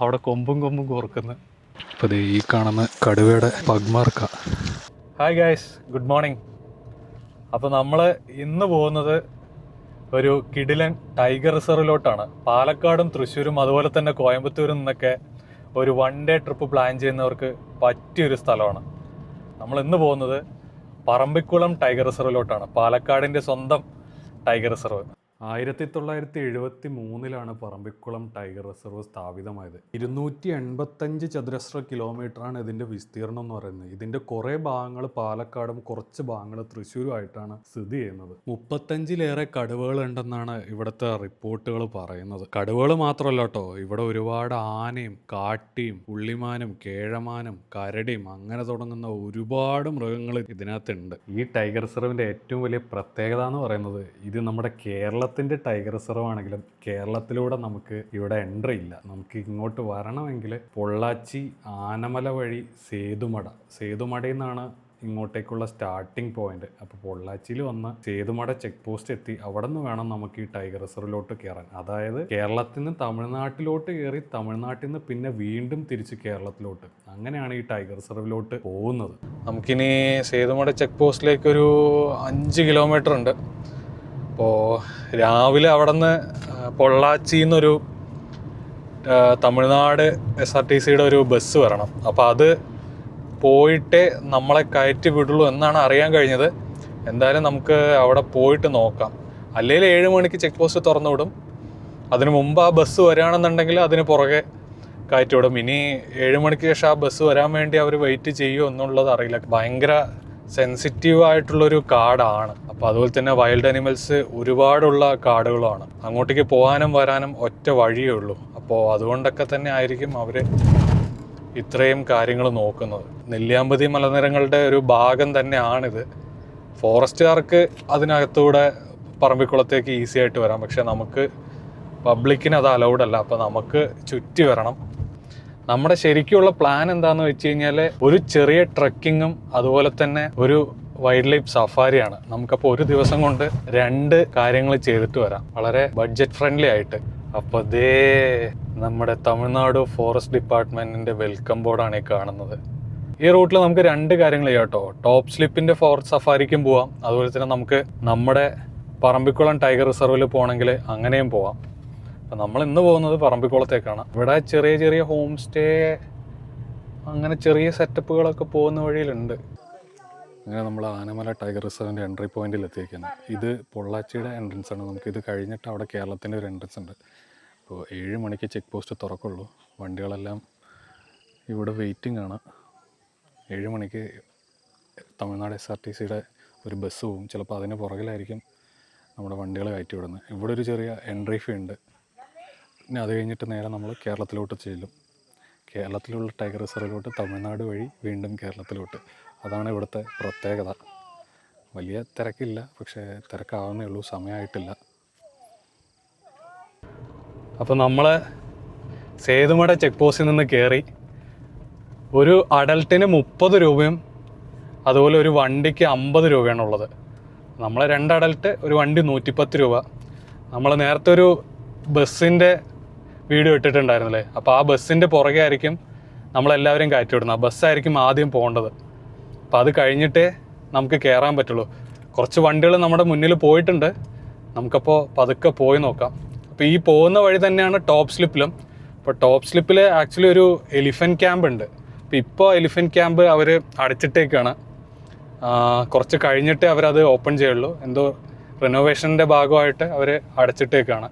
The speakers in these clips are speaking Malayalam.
അവിടെ കൊമ്പും കോർക്കുന്നു. അപ്പോൾ ഈ കാണുന്ന കടുവയുടെ pugmark. Hi guys, good morning. അപ്പോൾ നമ്മൾ ഇന്ന് പോകുന്നത് ഒരു കിടിലൻ ടൈഗർ റിസർവിലോട്ടാണ്. പാലക്കാടും തൃശ്ശൂരും അതുപോലെ തന്നെ കോയമ്പത്തൂരിൽ നിന്നൊക്കെ ഒരു 1 ഡേ ട്രിപ്പ് പ്ലാൻ ചെയ്യുന്നവർക്ക് പറ്റിയൊരു സ്ഥലമാണ്. നമ്മൾ ഇന്ന് പോകുന്നത് പറമ്പിക്കുളം ടൈഗർ റിസർവിലോട്ടാണ്. പാലക്കാടിൻ്റെ സ്വന്തം tiger reserve. 1973 Parambikulam tiger reserve സ്ഥാപിതമായത്. 285 ചതുരശ്ര കിലോമീറ്ററാണ് ഇതിൻ്റെ വിസ്തീർണം എന്ന് പറയുന്നത്. ഇതിൻ്റെ കുറേ ഭാഗങ്ങൾ പാലക്കാടും കുറച്ച് ഭാഗങ്ങൾ തൃശ്ശൂരുമായിട്ടാണ് സ്ഥിതി ചെയ്യുന്നത്. 35ലേറെ കടുവകൾ ഉണ്ടെന്നാണ് ഇവിടുത്തെ റിപ്പോർട്ടുകൾ പറയുന്നത്. കടുവകൾ മാത്രമല്ല കേട്ടോ, ഇവിടെ ഒരുപാട് ആനയും കാട്ടിയും പുള്ളിമാനും കേഴമാനും കരടിയും അങ്ങനെ തുടങ്ങുന്ന ഒരുപാട് മൃഗങ്ങൾ ഇതിനകത്തുണ്ട്. ഈ ടൈഗർ റിസർവിൻ്റെ ഏറ്റവും വലിയ പ്രത്യേകത എന്ന് പറയുന്നത് ഇത് നമ്മുടെ കേരളത്തിൻ്റെ ടൈഗർ റിസർവ് ആണെങ്കിലും കേരളത്തിലൂടെ നമുക്ക് ഇവിടെ എൻട്രി ഇല്ല. നമുക്ക് ഇങ്ങോട്ട് വരണമെങ്കിൽ പൊള്ളാച്ചി ആനമല വഴി സേതുമടയിൽ നിന്നാണ് ഇങ്ങോട്ടേക്കുള്ള സ്റ്റാർട്ടിംഗ് പോയിന്റ്. അപ്പോൾ പൊള്ളാച്ചിയിൽ വന്ന് സേതുമട ചെക്ക് പോസ്റ്റ് എത്തി അവിടെ നിന്ന് വേണം നമുക്ക് ഈ ടൈഗർ റിസർവിലോട്ട് കയറാൻ. അതായത് കേരളത്തിൽ നിന്ന് തമിഴ്നാട്ടിലോട്ട് കയറി തമിഴ്നാട്ടിൽ നിന്ന് പിന്നെ വീണ്ടും തിരിച്ച് കേരളത്തിലോട്ട്, അങ്ങനെയാണ് ഈ ടൈഗർ റിസർവിലോട്ട് പോകുന്നത്. നമുക്കിനി സേതുമട ചെക്ക് പോസ്റ്റിലേക്ക് ഒരു 5 കിലോമീറ്റർ ഉണ്ട്. അപ്പോൾ രാവിലെ അവിടെ നിന്ന് പൊള്ളാച്ചിന്നൊരു തമിഴ്നാട് SRTCയുടെ ഒരു ബസ് വരണം. അപ്പോൾ അത് പോയിട്ടേ നമ്മളെ കയറ്റി വിടുള്ളൂ എന്നാണ് അറിയാൻ കഴിഞ്ഞത്. എന്തായാലും നമുക്ക് അവിടെ പോയിട്ട് നോക്കാം. അല്ലെങ്കിൽ 7 മണിക്ക് ചെക്ക് പോസ്റ്റ് തുറന്നു വിടും. അതിന് മുമ്പ് ആ ബസ് വരികയാണെന്നുണ്ടെങ്കിൽ അതിന് പുറകെ കയറ്റി വിടും. ഇനി 7 മണിക്ക് ശേഷം ആ ബസ് വരാൻ വേണ്ടി അവർ വെയിറ്റ് ചെയ്യുമോ എന്നുള്ളത് അറിയില്ല. ഭയങ്കര സെൻസിറ്റീവ് ആയിട്ടുള്ളൊരു കാടാണ്. അപ്പോൾ അതുപോലെ തന്നെ വൈൽഡ് അനിമൽസ് ഒരുപാടുള്ള കാടുകളാണ്. അങ്ങോട്ടേക്ക് പോകാനും വരാനും ഒറ്റ വഴിയേ ഉള്ളൂ. അപ്പോൾ അതുകൊണ്ടൊക്കെ തന്നെ ആയിരിക്കും അവർ ഇത്രയും കാര്യങ്ങൾ നോക്കുന്നത്. നെല്ലിയാമ്പതി മലനിരകളുടെ ഒരു ഭാഗം തന്നെയാണിത്. ഫോറസ്റ്റുകാർക്ക് അതിനകത്തൂടെ പറമ്പിക്കുളത്തേക്ക് ഈസി ആയിട്ട് വരാം. പക്ഷെ നമുക്ക് പബ്ലിക്കിന് അത് അലൗഡ് അല്ല. അപ്പോൾ നമുക്ക് ചുറ്റി വരണം. നമ്മുടെ ശരിക്കുള്ള പ്ലാൻ എന്താണെന്ന് വെച്ച് കഴിഞ്ഞാൽ ഒരു ചെറിയ ട്രക്കിങ്ങും അതുപോലെ തന്നെ ഒരു വൈൽഡ് ലൈഫ് സഫാരിയാണ്. നമുക്കപ്പോൾ ഒരു ദിവസം കൊണ്ട് 2 കാര്യങ്ങൾ ചെയ്തിട്ട് വരാം, വളരെ ബഡ്ജറ്റ് ഫ്രണ്ട്ലി ആയിട്ട്. അപ്പോൾ ദേ നമ്മുടെ തമിഴ്നാട് ഫോറസ്റ്റ് ഡിപ്പാർട്ട്മെൻറ്റിൻ്റെ വെൽക്കം ബോർഡാണ് ഈ കാണുന്നത്. ഈ റൂട്ടിൽ നമുക്ക് 2 കാര്യങ്ങൾ ചെയ്യാം കേട്ടോ. ടോപ്പ് സ്ലിപ്പിൻ്റെ ഫോറസ്റ്റ് സഫാരിക്കും പോവാം, അതുപോലെ തന്നെ നമുക്ക് നമ്മുടെ പറമ്പിക്കുളം ടൈഗർ റിസർവിൽ പോകണമെങ്കിൽ അങ്ങനെയും പോവാം. അപ്പം നമ്മൾ ഇന്ന് പോകുന്നത് പറമ്പിക്കുളത്തേക്കാണ്. ഇവിടെ ചെറിയ ഹോം സ്റ്റേ അങ്ങനെ ചെറിയ സെറ്റപ്പുകളൊക്കെ പോകുന്ന വഴിയിലുണ്ട്. അങ്ങനെ നമ്മൾ ആനമല ടൈഗർ റിസർവിൻ്റെ എൻട്രി പോയിന്റിൽ എത്തിയിരിക്കുന്നത്. ഇത് പൊള്ളാച്ചിയുടെ എൻട്രൻസ് ആണ്. നമുക്കിത് കഴിഞ്ഞിട്ട് അവിടെ കേരളത്തിൻ്റെ ഒരു എൻട്രൻസ് ഉണ്ട്. അപ്പോൾ 7 മണിക്ക് ചെക്ക് പോസ്റ്റ് തുറക്കുള്ളൂ. വണ്ടികളെല്ലാം ഇവിടെ വെയിറ്റിംഗ് ആണ്. 7 മണിക്ക് തമിഴ്നാട് SRTCയുടെ ഒരു ബസ് പോകും. ചിലപ്പോൾ അതിന് പുറകിലായിരിക്കും നമ്മുടെ വണ്ടികൾ കയറ്റി വിടുന്നത്. ഇവിടെ ഒരു ചെറിയ എൻട്രി ഫീ ഉണ്ട്. പിന്നെ അത് കഴിഞ്ഞിട്ട് നേരെ നമ്മൾ കേരളത്തിലോട്ട് ചെല്ലും. കേരളത്തിലുള്ള ടൈഗർ റിസർവിലോട്ട് തമിഴ്നാട് വഴി വീണ്ടും കേരളത്തിലോട്ട്. അതാണ് ഇവിടുത്തെ പ്രത്യേകത. വലിയ തിരക്കില്ല, പക്ഷേ തിരക്കാവുന്നേ ഉള്ളൂ, സമയമായിട്ടില്ല. അപ്പോൾ നമ്മൾ സേതുമട ചെക്ക് പോസ്റ്റിൽ നിന്ന് കയറി. ഒരു അഡൽട്ടിന് 30 രൂപയും അതുപോലെ ഒരു വണ്ടിക്ക് 50 രൂപയാണുള്ളത്. നമ്മൾ 2 അഡൽട്ട്, ഒരു വണ്ടി 110 രൂപ. നമ്മൾ നേരത്തെ ഒരു ബസ്സിൻ്റെ വീഡിയോ ഇട്ടിട്ടുണ്ടായിരുന്നല്ലേ, അപ്പോൾ ആ ബസ്സിൻ്റെ പുറകെ ആയിരിക്കും നമ്മളെല്ലാവരും കയറ്റി വിടുന്നത്. ആ ബസ്സായിരിക്കും ആദ്യം പോകേണ്ടത്. അപ്പോൾ അത് കഴിഞ്ഞിട്ടേ നമുക്ക് കയറാൻ പറ്റുള്ളൂ. കുറച്ച് വണ്ടികൾ നമ്മുടെ മുന്നിൽ പോയിട്ടുണ്ട്. നമുക്കപ്പോൾ പതുക്കെ പോയി നോക്കാം. അപ്പോൾ ഈ പോകുന്ന വഴി തന്നെയാണ് ടോപ്പ് സ്ലിപ്പിലും. അപ്പോൾ ടോപ്പ് സ്ലിപ്പിൽ ആക്ച്വലി ഒരു എലിഫൻറ്റ് ക്യാമ്പ് ഉണ്ട്. അപ്പോൾ ഇപ്പോൾ എലിഫൻറ്റ് ക്യാമ്പ് അവർ അടച്ചിട്ടേക്കാണ്. കുറച്ച് കഴിഞ്ഞിട്ടേ അവരത് ഓപ്പൺ ചെയ്യുള്ളൂ. എന്തോ റിനോവേഷൻ്റെ ഭാഗമായിട്ട് അവർ അടച്ചിട്ടേക്കാണ്.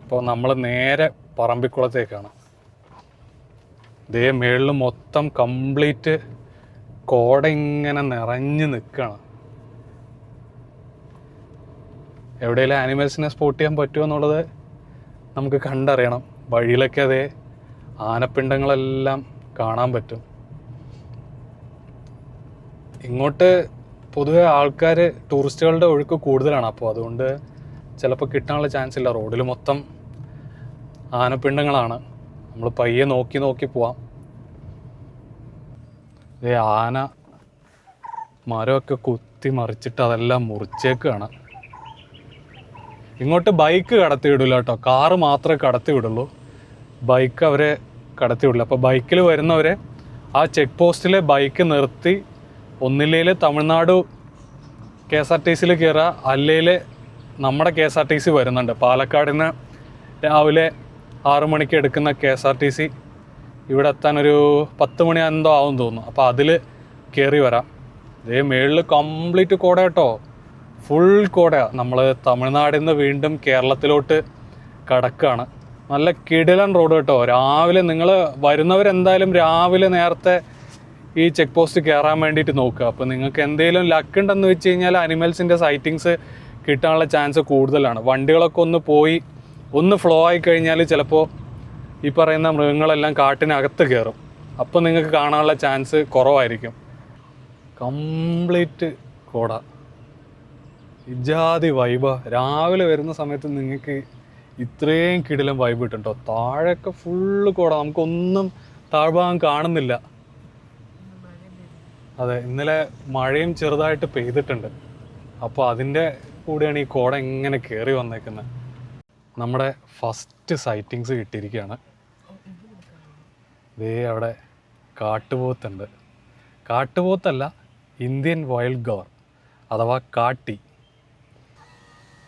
അപ്പോൾ നമ്മൾ നേരെ പറമ്പിക്കുളത്തേക്കാണ്. ഇതേ മേളിൽ മൊത്തം കംപ്ലീറ്റ് കോട ഇങ്ങനെ നിറഞ്ഞ് നിൽക്കുകയാണ്. എവിടെയെങ്കിലും ആനിമൽസിനെ സ്പോട്ട് ചെയ്യാൻ പറ്റുമോ എന്നുള്ളത് നമുക്ക് കണ്ടറിയണം. വഴിയിലൊക്കെ അതേ ആനപ്പിണ്ടങ്ങളെല്ലാം കാണാൻ പറ്റും. ഇങ്ങോട്ട് പൊതുവെ ആൾക്കാർ ടൂറിസ്റ്റുകളുടെ ഒഴുക്ക് കൂടുതലാണ്. അപ്പോൾ അതുകൊണ്ട് ചിലപ്പോൾ കിട്ടാനുള്ള ചാൻസ് ഇല്ല. റോഡിൽ മൊത്തം ആനപ്പിണ്ടങ്ങളാണ്. നമ്മൾ പയ്യെ നോക്കി പോവാം. ഇതേ ആന മരമൊക്കെ കുത്തി മറിച്ചിട്ട് അതെല്ലാം മുറിച്ചേക്കാണ്. ഇങ്ങോട്ട് ബൈക്ക് കടത്തി വിടില്ല കേട്ടോ, കാറ് മാത്രമേ കടത്തി വിടുള്ളൂ, ബൈക്ക് അവരെ കടത്തി വിടില്ല. അപ്പോൾ ബൈക്കിൽ വരുന്നവരെ ആ ചെക്ക് പോസ്റ്റിലെ ബൈക്ക് നിർത്തി ഒന്നില്ലെങ്കിൽ തമിഴ്നാട് KSRTCയിൽ കയറുക, അല്ലെങ്കിൽ നമ്മുടെ KSRTC വരുന്നുണ്ട് പാലക്കാട് നിന്ന് രാവിലെ 6 മണിക്ക് എടുക്കുന്ന KSRTC ഇവിടെ എത്താനൊരു 10 മണി എന്തോ ആവും തോന്നുന്നു. അപ്പോൾ അതിൽ കയറി വരാം. ഇതേ മേളിൽ കംപ്ലീറ്റ് കോട കേട്ടോ, ഫുൾ കോടയാണ്. നമ്മൾ തമിഴ്നാടിൽ നിന്ന് വീണ്ടും കേരളത്തിലോട്ട് കടക്കുകയാണ്. നല്ല കിടിലൻ റോഡ് കേട്ടോ. രാവിലെ നിങ്ങൾ വരുന്നവരെന്തായാലും രാവിലെ നേരത്തെ ഈ ചെക്ക് പോസ്റ്റ് കയറാൻ വേണ്ടിയിട്ട് നോക്കുക. അപ്പോൾ നിങ്ങൾക്ക് എന്തെങ്കിലും ലക്ക് ഉണ്ടെന്ന് വെച്ച് കഴിഞ്ഞാൽ അനിമൽസിൻ്റെ സൈറ്റിങ്സ് കിട്ടാനുള്ള ചാൻസ് കൂടുതലാണ്. വണ്ടികളൊക്കെ ഒന്ന് ഫ്ലോ ആയി കഴിഞ്ഞാൽ ചിലപ്പോൾ ഈ പറയുന്ന മൃഗങ്ങളെല്ലാം കാട്ടിനകത്ത് കയറും. അപ്പോൾ നിങ്ങൾക്ക് കാണാനുള്ള ചാൻസ് കുറവായിരിക്കും. കംപ്ലീറ്റ് കോട, ഇജാതി വൈബ. രാവിലെ വരുന്ന സമയത്ത് നിങ്ങൾക്ക് ഇത്രയും കിടിലം വൈബ് കിട്ടും കേട്ടോ. താഴെയൊക്കെ ഫുള്ള് കോട, നമുക്കൊന്നും താഴ്ഭാഗം കാണുന്നില്ല. അതെ, ഇന്നലെ മഴയും ചെറുതായിട്ട് പെയ്തിട്ടുണ്ട്. അപ്പോൾ അതിൻ്റെ കൂടെയാണ് ഈ കോട ഇങ്ങനെ കയറി വന്നേക്കുന്നത്. നമ്മുടെ ഫസ്റ്റ് സൈറ്റിങ്സ് കിട്ടിയിരിക്കുകയാണ്. ദേ അവിടെ കാട്ടുപോത്തുണ്ട്. കാട്ടുപോത്തല്ല, ഇന്ത്യൻ വൈൽഡ് ഗവർ അഥവാ കാട്ടി.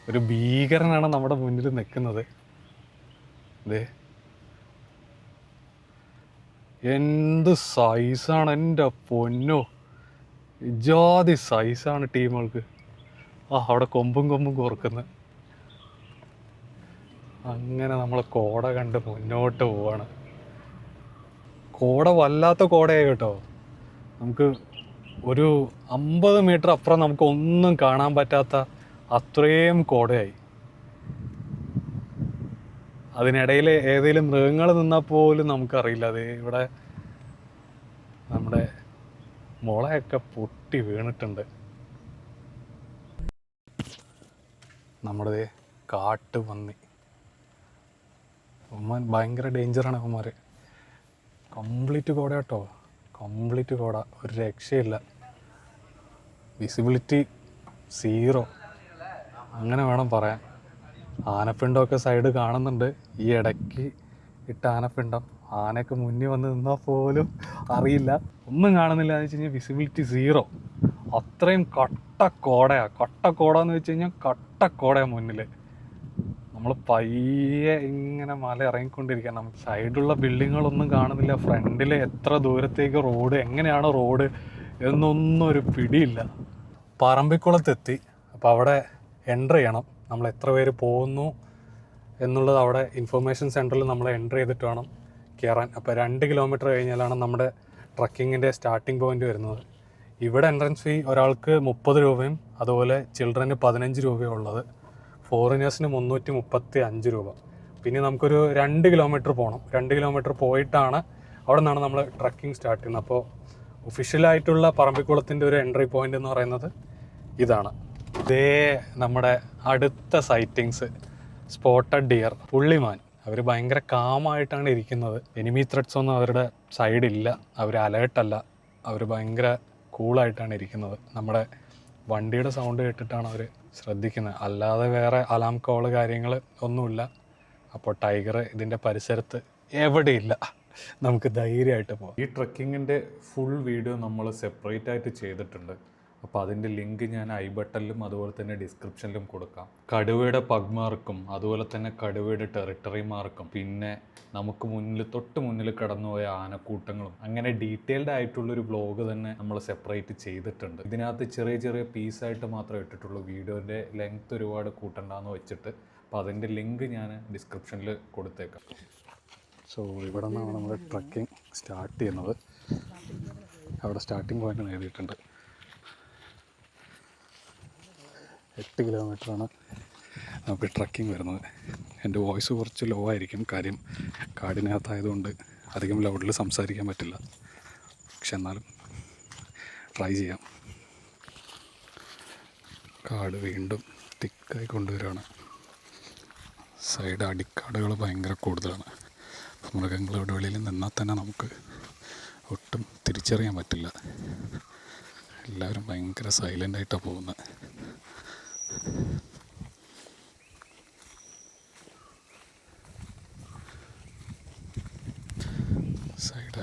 ഒരു ഭീകരനാണ് നമ്മുടെ മുന്നിൽ നിൽക്കുന്നത്. ദേ എന്ത് സൈസാണ് എൻ്റെ പൊന്നോ, ജാതി സൈസാണ് ടീമുകൾക്ക്. അവിടെ കൊമ്പും കോർക്കുന്നത്. അങ്ങനെ നമ്മൾ കോട കണ്ട് മുന്നോട്ട് പോവാണ്. കോട വല്ലാത്ത കോടയായി കേട്ടോ. നമുക്ക് ഒരു 50 മീറ്റർ അപ്പുറം നമുക്ക് ഒന്നും കാണാൻ പറ്റാത്ത അത്രയും കോടയായി. അതിനിടയിൽ ഏതെങ്കിലും മൃഗങ്ങൾ നിന്നാൽ പോലും നമുക്കറിയില്ല. അത് ഇവിടെ നമ്മുടെ മുളയൊക്കെ പൊട്ടി വീണിട്ടുണ്ട്. നമ്മുടെ കാട്ടുപന്നി, ഉമ്മൻ ഭയങ്കര ഡേഞ്ചറാണ് അവന്മാർ. കംപ്ലീറ്റ് കോട കേട്ടോ, കംപ്ലീറ്റ് കോട, ഒരു രക്ഷയില്ല. വിസിബിലിറ്റി 0 അങ്ങനെ വേണം പറയാൻ. ആനപ്പിണ്ടമൊക്കെ സൈഡ് കാണുന്നുണ്ട്. ഈ ഇടയ്ക്ക് ഇട്ട ആനപ്പിണ്ടം, ആനയൊക്കെ മുന്നിൽ വന്ന് നിന്നാൽ പോലും അറിയില്ല, ഒന്നും കാണുന്നില്ല. എന്ന് വെച്ച് കഴിഞ്ഞാൽ വിസിബിലിറ്റി 0. അത്രയും കട്ടക്കോടയാണ്. കട്ടക്കോട എന്ന് വെച്ച് കഴിഞ്ഞാൽ കട്ടക്കോടയാണ് മുന്നിൽ. നമ്മൾ പയ്യെ ഇങ്ങനെ മല ഇറങ്ങിക്കൊണ്ടിരിക്കുക. നമുക്ക് സൈഡിലുള്ള ബിൽഡിങ്ങുകളൊന്നും കാണുന്നില്ല. ഫ്രണ്ടിൽ എത്ര ദൂരത്തേക്ക് റോഡ്, എങ്ങനെയാണ് റോഡ് എന്നൊന്നും ഒരു പിടിയില്ല. പറമ്പിക്കുളത്തെത്തി. അപ്പോൾ അവിടെ എൻ്റർ ചെയ്യണം. നമ്മൾ എത്ര പേര് പോകുന്നു എന്നുള്ളത് അവിടെ ഇൻഫർമേഷൻ സെൻറ്ററിൽ നമ്മൾ എൻ്റർ ചെയ്തിട്ട് വേണം കയറാൻ. അപ്പോൾ 2 കിലോമീറ്റർ കഴിഞ്ഞാലാണ് നമ്മുടെ ട്രക്കിങ്ങിൻ്റെ സ്റ്റാർട്ടിംഗ് പോയിൻ്റ് വരുന്നത്. ഇവിടെ എൻട്രൻസ് ഫീ ഒരാൾക്ക് 30 രൂപയും അതുപോലെ ചിൽഡ്രന് 15 രൂപയും ഉള്ളത്. ഫോറിനേഴ്സിന് 335 രൂപ. പിന്നെ നമുക്കൊരു 2 കിലോമീറ്റർ പോകണം. 2 കിലോമീറ്റർ പോയിട്ടാണ് അവിടെ നിന്നാണ് നമ്മൾ ട്രക്കിംഗ് സ്റ്റാർട്ട് ചെയ്യുന്നത്. അപ്പോൾ ഒഫീഷ്യലായിട്ടുള്ള പറമ്പിക്കുളത്തിൻ്റെ ഒരു എൻട്രി പോയിൻ്റ് എന്ന് പറയുന്നത് ഇതാണ്. ഇതേ നമ്മുടെ അടുത്ത സൈറ്റിങ്സ് സ്പോട്ടഡ് ഡിയർ, പുള്ളിമാൻ. അവർ ഭയങ്കര കാമായിട്ടാണ് ഇരിക്കുന്നത്. എനിമി ത്രെഡ്സ് ഒന്നും അവരുടെ സൈഡില്ല. അവർ അലേർട്ടല്ല, അവർ ഭയങ്കര കൂളായിട്ടാണ് ഇരിക്കുന്നത്. നമ്മുടെ വണ്ടിയുടെ സൗണ്ട് കേട്ടിട്ടാണ് അവർ ശ്രദ്ധിക്കുന്നത്, അല്ലാതെ വേറെ അലാം കോള് കാര്യങ്ങൾ ഒന്നുമില്ല. അപ്പോൾ ടൈഗർ ഇതിൻ്റെ പരിസരത്ത് എവിടെയില്ല. നമുക്ക് ധൈര്യമായിട്ട് പോകാം. ഈ ട്രക്കിങ്ങിൻ്റെ ഫുൾ വീഡിയോ നമ്മൾ സെപ്പറേറ്റ് ആയിട്ട് ചെയ്തിട്ടുണ്ട്. അപ്പോൾ അതിൻ്റെ ലിങ്ക് ഞാൻ ഐ ബട്ടണിലും അതുപോലെ തന്നെ ഡിസ്ക്രിപ്ഷനിലും കൊടുക്കാം. കടുവയുടെ പഗ് മാർക്കും അതുപോലെ തന്നെ കടുവയുടെ ടെറിട്ടറി മാർക്കും പിന്നെ നമുക്ക് തൊട്ട് മുന്നിൽ കടന്നുപോയ ആനക്കൂട്ടങ്ങളും അങ്ങനെ ഡീറ്റെയിൽഡ് ആയിട്ടുള്ളൊരു വ്ലോഗ് തന്നെ നമ്മൾ സെപ്പറേറ്റ് ചെയ്തിട്ടുണ്ട്. ഇതിനകത്ത് ചെറിയ ചെറിയ പീസായിട്ട് മാത്രമേ ഇട്ടിട്ടുള്ളൂ. വീഡിയോൻ്റെ ലെങ്ത് ഒരുപാട് കൂട്ടണ്ടെന്ന് വെച്ചിട്ട്. അപ്പോൾ അതിൻ്റെ ലിങ്ക് ഞാൻ ഡിസ്ക്രിപ്ഷനിൽ കൊടുത്തേക്കാം. സോ ഇവിടെ നിന്നാണ് നമ്മൾ ട്രക്കിംഗ് സ്റ്റാർട്ട് ചെയ്യുന്നത്. അവിടെ സ്റ്റാർട്ടിംഗ് പോയിന്റ് എഴുതിയിട്ടുണ്ട്. 8 കിലോമീറ്ററാണ് നമുക്ക് ട്രക്കിംഗ് വരുന്നത്. എൻ്റെ വോയിസ് കുറച്ച് ലോ ആയിരിക്കും, കാര്യം കാടിനകത്തായതുകൊണ്ട് അധികം ലൗഡിൽ സംസാരിക്കാൻ പറ്റില്ല. പക്ഷെ എന്നാലും ട്രൈ ചെയ്യാം. കാട് വീണ്ടും തിക്കായി കൊണ്ടുവരികയാണ്. സൈഡ് അടിക്കാടുകൾ ഭയങ്കര കൂടുതലാണ്. മൃഗങ്ങളുടെ വെളിയിൽ നിന്നാൽ തന്നെ നമുക്ക് ഒട്ടും തിരിച്ചറിയാൻ പറ്റില്ല. എല്ലാവരും ഭയങ്കര സൈലൻ്റായിട്ടാണ് പോകുന്നത്.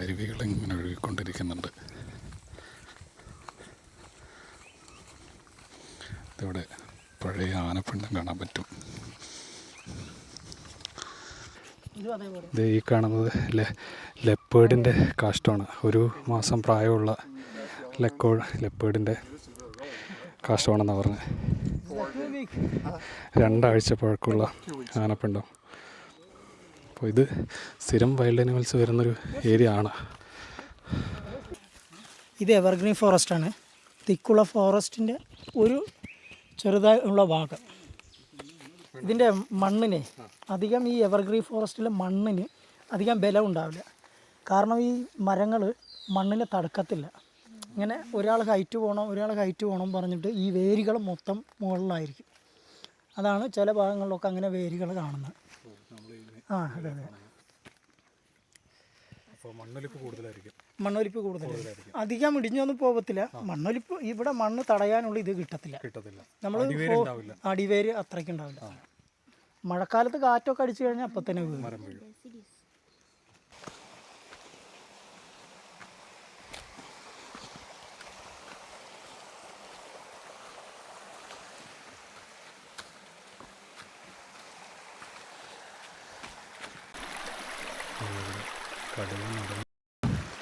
അരുവികൾ ഇങ്ങനെ ഒഴുകിക്കൊണ്ടിരിക്കുന്നുണ്ട്. ഇവിടെ പഴയ ആനപ്പിണ്ടം കാണാൻ പറ്റും. ഇത് ഈ കാണുന്നത് ലെപ്പേർഡിൻ്റെ കാഷ്ടമാണ്. 1 മാസം പ്രായമുള്ള ലെപ്പേർഡിൻ്റെ കാഷ്ടമാണെന്നാണ് പറഞ്ഞത്. 2 ആഴ്ച പഴക്കമുള്ള ആനപ്പിണ്ടം. അപ്പോൾ ഇത് സ്ഥിരം വൈൽഡ് അനിമൽസ് വരുന്നൊരു ഏരിയ ആണ്. ഇത് എവർഗ്രീൻ ഫോറസ്റ്റാണ്. തിക്കുള്ള ഫോറസ്റ്റിൻ്റെ ഒരു ചെറുതായുള്ള ഭാഗം. ഇതിൻ്റെ മണ്ണിന് അധികം, ഈ എവർഗ്രീൻ ഫോറസ്റ്റിലെ മണ്ണിന് അധികം ബലം ഉണ്ടാവില്ല. കാരണം ഈ മരങ്ങൾ മണ്ണിനെ തടുക്കത്തില്ല. ഇങ്ങനെ ഒരാൾ ഹൈറ്റ് പോകണം പറഞ്ഞിട്ട് ഈ വേരുകൾ മൊത്തം മുകളിലായിരിക്കും. അതാണ് ചില ഭാഗങ്ങളിലൊക്കെ അങ്ങനെ വേരുകൾ കാണുന്നത്. അതെ. മണ്ണൊലിപ്പ് കൂടുതലായിരിക്കും. അധികം ഇടിഞ്ഞൊന്നും പോകത്തില്ല. മണ്ണൊലിപ്പ് ഇവിടെ മണ്ണ് തടയാനുള്ള ഇത് കിട്ടത്തില്ല. നമ്മൾ അടിവേര് അത്രയ്ക്ക് ഉണ്ടാവില്ല. മഴക്കാലത്ത് കാറ്റൊക്കെ അടിച്ചു കഴിഞ്ഞാൽ അപ്പം തന്നെ വീഴും.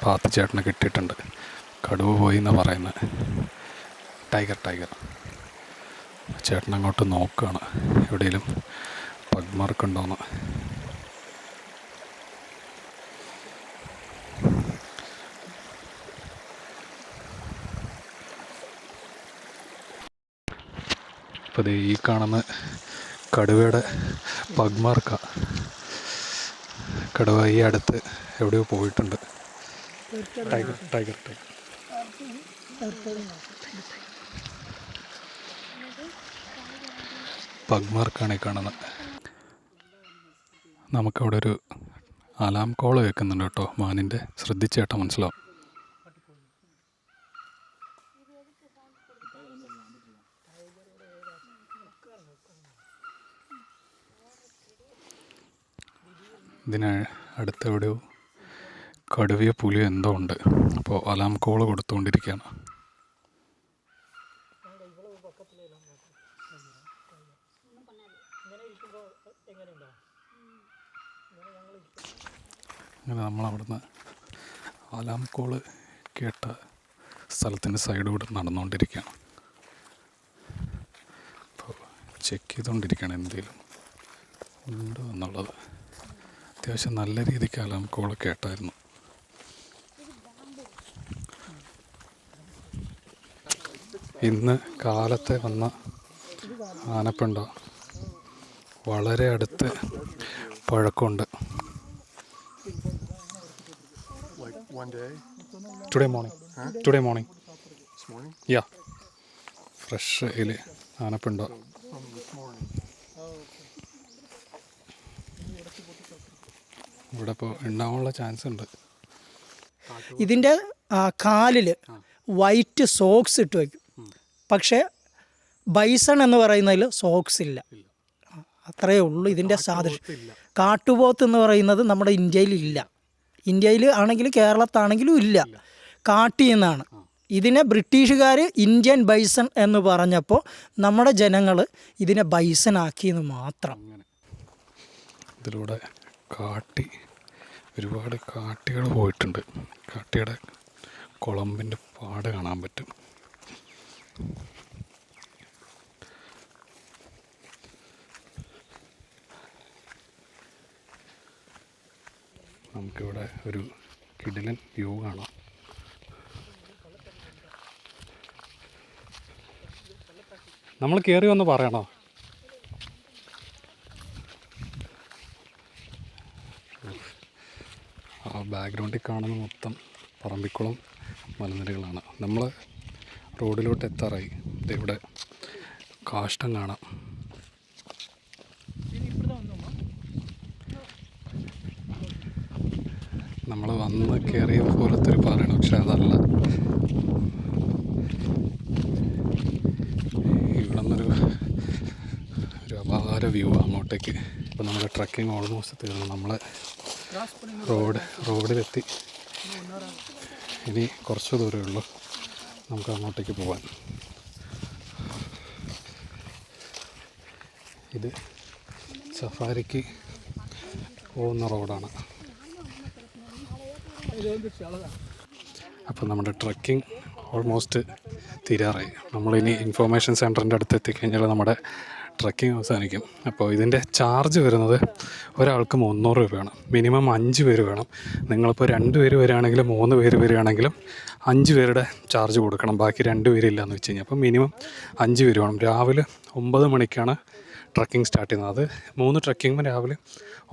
പാത്തിച്ചേട്ടനെ കിട്ടിയിട്ടുണ്ട്. കടുവ പോയി എന്നാണ് പറയുന്നത്. ടൈഗർ ചേട്ടൻ അങ്ങോട്ട് നോക്കുകയാണ് എവിടെയെങ്കിലും പഗ് മാർക്ക് ഉണ്ടോയെന്ന്. അപ്പോൾ ഈ കാണുന്ന കടുവയുടെ പഗ് മാർക്കാണ്. കടുവ ഈ അടുത്ത് എവിടെയോ പോയിട്ടുണ്ട്. ടൈഗർ പഗ് മാർക്കാണ് ഈ കാണുന്നത്. നമുക്കവിടെ ഒരു അലാം കോൾ കേൾക്കുന്നുണ്ട് കേട്ടോ, മാനിൻ്റെ. ശ്രദ്ധിച്ചേട്ടാ, മനസ്സിലാവും. ഇതിന് അടുത്തെവിടെയോ കടുവയോ പുലിയോ എന്തോ ഉണ്ട്. അപ്പോൾ അലാം കോൾ കൊടുത്തുകൊണ്ടിരിക്കുകയാണ്. അങ്ങനെ നമ്മളവിടുന്ന് അലാം കോള് കേട്ട സ്ഥലത്തിൻ്റെ സൈഡിലൂടെ നടന്നുകൊണ്ടിരിക്കുകയാണ്. അപ്പോൾ ചെക്ക് ചെയ്തുകൊണ്ടിരിക്കുകയാണ് എന്തെങ്കിലും ഉണ്ടോ എന്നുള്ളത്. അത്യാവശ്യം നല്ല രീതിക്ക് അലാം കോള് കേട്ടായിരുന്നു. ഇന്ന് കാലത്തെ വന്ന ആനപ്പിണ്ടം വളരെ അടുത്ത് പഴക്കമുണ്ട്. ടുഡേ മോർണിംഗ് യാ ഫ്രഷ് ഇല് ആനപ്പിണ്ടം. ഇവിടെ ഇപ്പോൾ ഉണ്ടാവാനുള്ള ചാൻസ് ഉണ്ട്. ഇതിൻ്റെ കാലിൽ വൈറ്റ് സോക്സ് ഇട്ട് വയ്ക്കും. പക്ഷേ ബൈസൺ എന്ന് പറയുന്നതിൽ സോക്സ് ഇല്ല. അത്രയേ ഉള്ളൂ ഇതിൻ്റെ സാദൃശ്യം. കാട്ടുപോത്ത് എന്ന് പറയുന്നത് നമ്മുടെ ഇന്ത്യയിലില്ല. ഇന്ത്യയിൽ ആണെങ്കിൽ കേരളത്താണെങ്കിലും ഇല്ല. കാട്ടിൽ നിന്നാണ്. ഇതിനെ ബ്രിട്ടീഷുകാർ ഇന്ത്യൻ ബൈസൺ എന്ന് പറഞ്ഞപ്പോൾ നമ്മുടെ ജനങ്ങൾ ഇതിനെ ബൈസൺ ആക്കിയെന്ന് മാത്രം. ഇതിലൂടെ ഒരുപാട് കാട്ടികൾ പോയിട്ടുണ്ട്. കാട്ടിയുടെ കുളമ്പിൻ്റെ പാട് കാണാൻ പറ്റും. നമുക്കിവിടെ ഒരു കിടിലൻ വ്യൂ കാണാം. നമ്മൾ കയറി വന്ന് പറയണോ? ആ ബാക്ക്ഗ്രൗണ്ടിൽ കാണുന്ന മൊത്തം പറമ്പിക്കുളം മലനിരകളാണ്. നമ്മൾ റോഡിലോട്ട് എത്താറായി. ഇവിടെ കാഷ്ടം കാണാം. നമ്മൾ വന്ന് കയറിയ പോലത്തെ ഒരു പാറയാണ്, പക്ഷെ അതല്ല. ഇവിടെ നിന്നൊരു അപാര വ്യൂ അങ്ങോട്ടേക്ക്. ഇപ്പോൾ നമ്മുടെ ട്രക്കിംഗ് ഓൾമോസ്റ്റ് തീർന്നു. നമ്മൾ റോഡിലെത്തി. ഇനി കുറച്ച് ദൂരമേ ഉള്ളൂ നമുക്ക് അങ്ങോട്ടേക്ക് പോകാൻ. ഇത് സഫാരിക്ക് പോകുന്ന റോഡാണ്. അപ്പോൾ നമ്മുടെ ട്രക്കിംഗ് ഓൾമോസ്റ്റ് തീരാറായി. നമ്മളിനി ഇൻഫോർമേഷൻ സെൻറ്ററിൻ്റെ അടുത്ത് എത്തിക്കഴിഞ്ഞാൽ നമ്മുടെ ട്രക്കിംഗ് അവസാനിക്കും. അപ്പോൾ ഇതിൻ്റെ ചാർജ് വരുന്നത് ഒരാൾക്ക് 300 രൂപയാണ്. മിനിമം 5 പേര് വേണം. നിങ്ങളിപ്പോൾ 2 പേര് വരികയാണെങ്കിലും 3 പേര് വരികയാണെങ്കിലും 5 പേരുടെ ചാർജ് കൊടുക്കണം. ബാക്കി 2 പേരില്ലാന്ന് വെച്ച് കഴിഞ്ഞാൽ അപ്പോൾ മിനിമം 5 പേര് വേണം. രാവിലെ 9 മണിക്കാണ് ട്രക്കിംഗ് സ്റ്റാർട്ട് ചെയ്യുന്നത്. അത് 3 ട്രക്കിങ്ങും രാവിലെ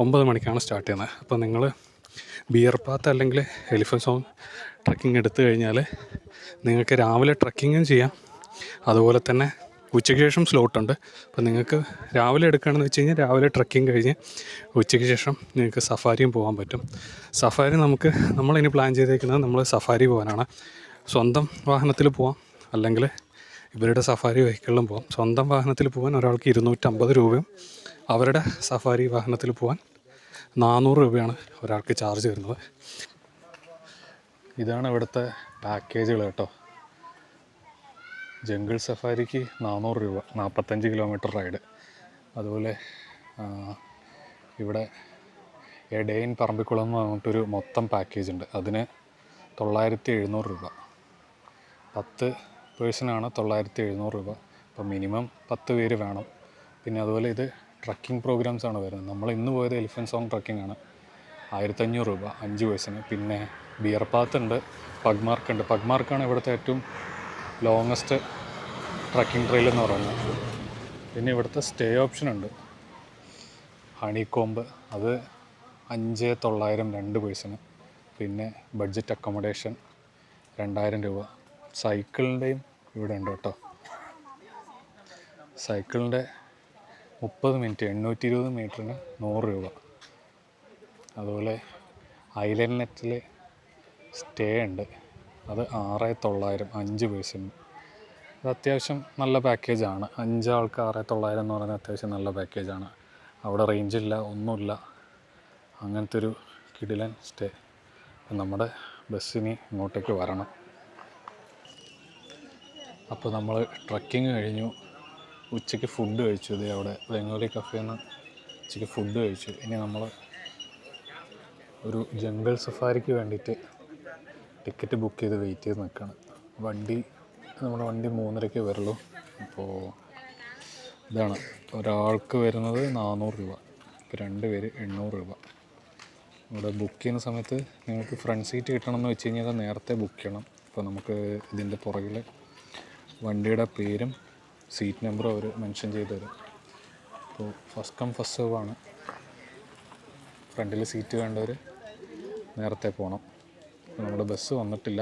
9 മണിക്കാണ് സ്റ്റാർട്ട് ചെയ്യുന്നത്. അപ്പോൾ നിങ്ങൾ ബിയർ പാത്ത് അല്ലെങ്കിൽ എലിഫൻറ്റ് സോങ് ട്രക്കിംഗ് എടുത്തു കഴിഞ്ഞാൽ നിങ്ങൾക്ക് രാവിലെ ട്രക്കിങ്ങും ചെയ്യാം, അതുപോലെ തന്നെ ഉച്ചയ്ക്ക് ശേഷം സ്ലോട്ടുണ്ട്. അപ്പോൾ നിങ്ങൾക്ക് രാവിലെ എടുക്കുകയാണെന്ന് വെച്ച് കഴിഞ്ഞാൽ രാവിലെ ട്രക്കിംഗ് കഴിഞ്ഞ് ഉച്ചയ്ക്ക് ശേഷം നിങ്ങൾക്ക് സഫാരിയും പോകാൻ പറ്റും. സഫാരി നമ്മളിനി പ്ലാൻ ചെയ്തേക്കുന്നത് നമ്മൾ സഫാരി പോകാനാണ്. സ്വന്തം വാഹനത്തിൽ പോകാം, അല്ലെങ്കിൽ ഇവരുടെ സഫാരി വെഹിക്കിളിലും പോകാം. സ്വന്തം വാഹനത്തിൽ പോകാൻ ഒരാൾക്ക് 250 രൂപയും അവരുടെ സഫാരി വാഹനത്തിൽ പോകാൻ 400 രൂപയാണ് ഒരാൾക്ക് ചാർജ് വരുന്നത്. ഇതാണ് ഇവിടുത്തെ പാക്കേജുകൾ കേട്ടോ. ജംഗിൾ സഫാരിക്ക് 400 രൂപ, 45 കിലോമീറ്റർ റൈഡ്. അതുപോലെ ഇവിടെ എ ഡേ ഇൻ പറമ്പിക്കുളം എന്ന് പറഞ്ഞിട്ടൊരു മൊത്തം പാക്കേജ് ഉണ്ട്. അതിന് 9,700 രൂപ. 10 പേഴ്സണാണ് 9,700 രൂപ. അപ്പോൾ മിനിമം 10 പേര് വേണം. പിന്നെ അതുപോലെ ഇത് ട്രക്കിംഗ് പ്രോഗ്രാംസാണ് വരുന്നത്. നമ്മൾ ഇന്ന് പോയത് എലിഫൻറ്റ് സോങ് ട്രക്കിംഗ് ആണ്, 1,500 രൂപ 5 പേഴ്സണ്. പിന്നെ ബിയർ പാത്ത് ഉണ്ട്, പഗ്മാർക്ക് ഉണ്ട്. പഗ്മാർക്കാണ് ഇവിടുത്തെ ഏറ്റവും ലോങ്ങസ്റ്റ് ട്രക്കിംഗ് ട്രെയിൽ എന്ന് പറയുന്നത്. പിന്നെ ഇവിടുത്തെ സ്റ്റേ ഓപ്ഷൻ ഉണ്ട്, ഹണികോംബ്, അത് 5,900 2 പേഴ്സണ്. പിന്നെ ബഡ്ജറ്റ് അക്കോമഡേഷൻ 2,000 രൂപ. സൈക്കിളിൻ്റെയും ഇവിടെ ഉണ്ട് കേട്ടോ. സൈക്കിളിൻ്റെ 30 മിനിറ്റ് 820 മീറ്ററിന് 100 രൂപ. അതുപോലെ ഐലൻഡ് നെറ്റിൽ സ്റ്റേ ഉണ്ട്, അത് 6,900 5 പേഴ്സണ്. അത് അത്യാവശ്യം നല്ല പാക്കേജാണ്. 5 ആൾക്ക് 6,900 എന്ന് പറയുന്നത് അത്യാവശ്യം നല്ല പാക്കേജാണ്. അവിടെ റേഞ്ചില്ല, ഒന്നുമില്ല, അങ്ങനത്തെ ഒരു കിടിലൻ സ്റ്റേ. നമ്മുടെ ബസ്സിന് ഇങ്ങോട്ടേക്ക് വരണം. അപ്പോൾ നമ്മൾ ട്രക്കിങ് കഴിഞ്ഞു, ഉച്ചയ്ക്ക് ഫുഡ് കഴിച്ചു. ഇതേ അവിടെ ബംഗാളി കഫേന്ന് ഉച്ചയ്ക്ക് ഫുഡ് കഴിച്ചു. ഇനി നമ്മൾ ഒരു ജംഗിൾ സഫാരിക്ക് വേണ്ടിയിട്ട് ടിക്കറ്റ് ബുക്ക് ചെയ്ത് വെയിറ്റ് ചെയ്ത് നിൽക്കുകയാണ്. നമ്മുടെ വണ്ടി 3:30 വരുള്ളൂ. അപ്പോൾ ഇതാണ് ഒരാൾക്ക് വരുന്നത് 400 രൂപ. ഇപ്പോൾ 2 പേര് 800 രൂപ. ഇവിടെ ബുക്ക് ചെയ്യുന്ന സമയത്ത് നിങ്ങൾക്ക് ഫ്രണ്ട് സീറ്റ് കിട്ടണമെന്ന് വെച്ച് കഴിഞ്ഞാൽ നേരത്തെ ബുക്ക് ചെയ്യണം. അപ്പോൾ നമുക്ക് ഇതിൻ്റെ പുറകിൽ വണ്ടിയുടെ പേരും സീറ്റ് നമ്പറും അവർ മെൻഷൻ ചെയ്ത് തരും. അപ്പോൾ ഫസ്റ്റ് കം ഫസ്റ്റ് സെർവ് ആണ്. ഫ്രണ്ടിൽ സീറ്റ് വേണ്ടവർ നേരത്തെ പോകണം. നമ്മുടെ ബസ് വന്നിട്ടില്ല,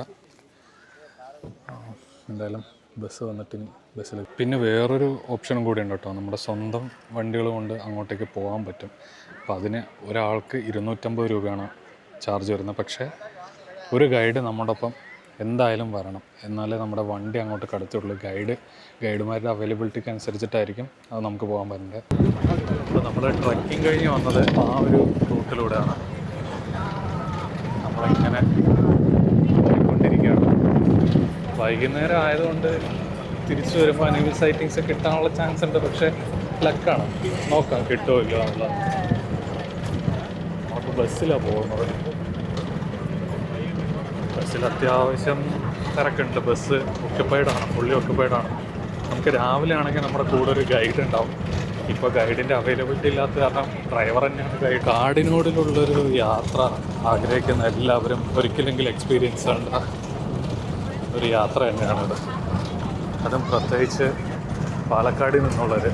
എന്തായാലും ബസ് വന്നിട്ടിനി ബസ്സിൽ. പിന്നെ വേറൊരു ഓപ്ഷനും കൂടി ഉണ്ട് കേട്ടോ. നമ്മുടെ സ്വന്തം വണ്ടികൾ കൊണ്ട് അങ്ങോട്ടേക്ക് പോകാൻ പറ്റും. അപ്പോൾ അതിന് ഒരാൾക്ക് 250 രൂപയാണ് ചാർജ് വരുന്നത്. പക്ഷേ ഒരു ഗൈഡ് നമ്മുടെ ഒപ്പം എന്തായാലും വരണം, എന്നാലേ നമ്മുടെ വണ്ടി അങ്ങോട്ട് കടത്തുള്ളൂ. ഗൈഡുമാരുടെ അവൈലബിലിറ്റിക്ക് അനുസരിച്ചിട്ടായിരിക്കും അത് നമുക്ക് പോകാൻ പറ്റുന്നത്. അപ്പോൾ നമ്മൾ ട്രക്കിംഗ് കഴിഞ്ഞ് വന്നത് ആ ഒരു റൂട്ടിലൂടെയാണ്. നമ്മളിങ്ങനെ പോയിക്കൊണ്ടിരിക്കുകയാണ്. വൈകുന്നേരം ആയതുകൊണ്ട് തിരിച്ചു വരുമ്പോൾ അനിമൽ സൈറ്റിങ്സ് കിട്ടാനുള്ള ചാൻസ് ഉണ്ട്. പക്ഷേ ലക്കാണ്, നോക്കാം കിട്ടുമോ ഇല്ല എന്നുള്ളത്. നമുക്ക് ബസ്സിലാണ് പോകുന്നത്. ബസ്സിൽ അത്യാവശ്യം തിരക്കുണ്ട്. ബസ് ഒക്യുപ്പൈഡാണ്, ഫുള്ളി ഒക്യുപ്പൈഡാണ്. നമുക്ക് രാവിലെ ആണെങ്കിൽ നമ്മുടെ കൂടെ ഒരു ഗൈഡ് ഉണ്ടാവും. ഇപ്പോൾ ഗൈഡിൻ്റെ അവൈലബിലിറ്റി ഇല്ലാത്ത കാരണം ഡ്രൈവർ തന്നെയാണ് ഗൈഡ്. കാടിനോടിലുള്ളൊരു യാത്ര ആഗ്രഹിക്കുന്ന എല്ലാവരും ഒരിക്കലെങ്കിലും എക്സ്പീരിയൻസ് ചെയ്യേണ്ട ഒരു യാത്ര തന്നെയാണിത്. അതും പ്രത്യേകിച്ച് പാലക്കാടിൽ നിന്നുള്ളവർ.